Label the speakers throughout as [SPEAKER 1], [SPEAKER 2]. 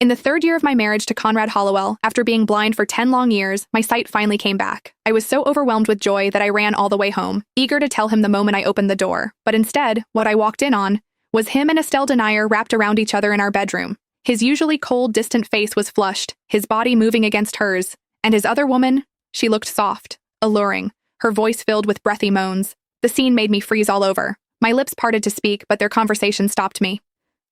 [SPEAKER 1] In the third year of my marriage to Conrad Hollowell, after being blind for 10 long years, my sight finally came back. I was so overwhelmed with joy that I ran all the way home, eager to tell him the moment I opened the door. But instead, what I walked in on was him and Estelle Denier wrapped around each other in our bedroom. His usually cold, distant face was flushed, his body moving against hers. And his other woman, she looked soft, alluring, her voice filled with breathy moans. The scene made me freeze all over. My lips parted to speak, but their conversation stopped me.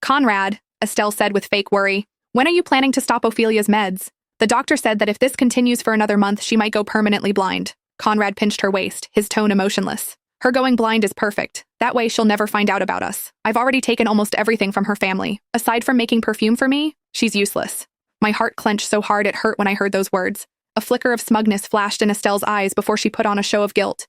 [SPEAKER 1] "Conrad," Estelle said with fake worry, "when are you planning to stop Ophelia's meds? The doctor said that if this continues for another month, she might go permanently blind." Conrad pinched her waist, his tone emotionless. "Her going blind is perfect. That way she'll never find out about us. I've already taken almost everything from her family. Aside from making perfume for me, she's useless." My heart clenched so hard it hurt when I heard those words. A flicker of smugness flashed in Estelle's eyes before she put on a show of guilt.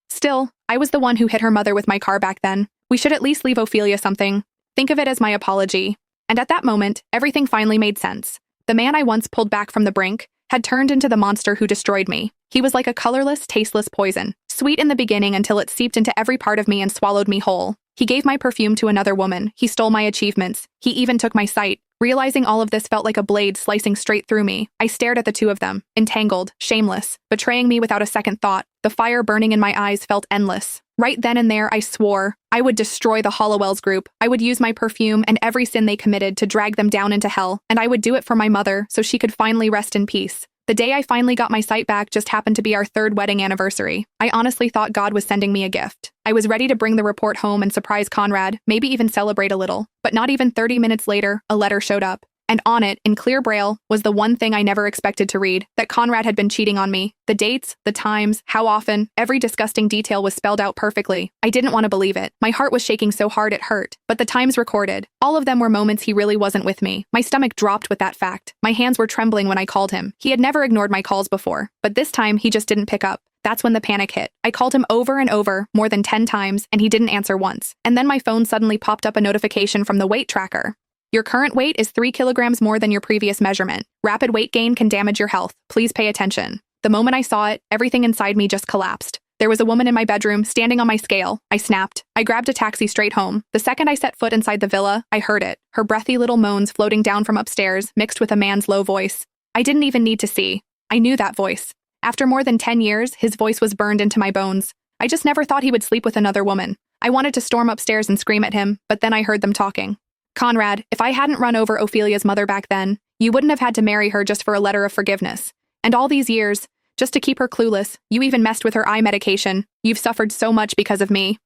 [SPEAKER 1] "Still, I was the one who hit her mother with my car back then. We should at least leave Ophelia something. Think of it as my apology." And at that moment, everything finally made sense. The man I once pulled back from the brink had turned into the monster who destroyed me. He was like a colorless, tasteless poison, sweet in the beginning until it seeped into every part of me and swallowed me whole. He gave my perfume to another woman. He stole my achievements. He even took my sight. Realizing all of this felt like a blade slicing straight through me. I stared at the two of them, entangled, shameless, betraying me without a second thought. The fire burning in my eyes felt endless. Right then and there, I swore I would destroy the Hollowells group. I would use my perfume and every sin they committed to drag them down into hell, and I would do it for my mother so she could finally rest in peace. The day I finally got my sight back just happened to be our 3rd wedding anniversary. I honestly thought God was sending me a gift. I was ready to bring the report home and surprise Conrad, maybe even celebrate a little. But not even 30 minutes later, a letter showed up. And on it, in clear braille, was the one thing I never expected to read, that Conrad had been cheating on me. The dates, the times, how often, every disgusting detail was spelled out perfectly. I didn't want to believe it. My heart was shaking so hard it hurt. But the times recorded, all of them were moments he really wasn't with me. My stomach dropped with that fact. My hands were trembling when I called him. He had never ignored my calls before, but this time he just didn't pick up. That's when the panic hit. I called him over and over, more than 10 times, and he didn't answer once. And then my phone suddenly popped up a notification from the weight tracker. "Your current weight is 3 kilograms more than your previous measurement. Rapid weight gain can damage your health. Please pay attention." The moment I saw it, everything inside me just collapsed. There was a woman in my bedroom, standing on my scale. I snapped. I grabbed a taxi straight home. The second I set foot inside the villa, I heard it. Her breathy little moans floating down from upstairs, mixed with a man's low voice. I didn't even need to see. I knew that voice. After more than 10 years, his voice was burned into my bones. I just never thought he would sleep with another woman. I wanted to storm upstairs and scream at him, but then I heard them talking. "Conrad, if I hadn't run over Ophelia's mother back then, you wouldn't have had to marry her just for a letter of forgiveness. And all these years, just to keep her clueless, you even messed with her eye medication. You've suffered so much because of me."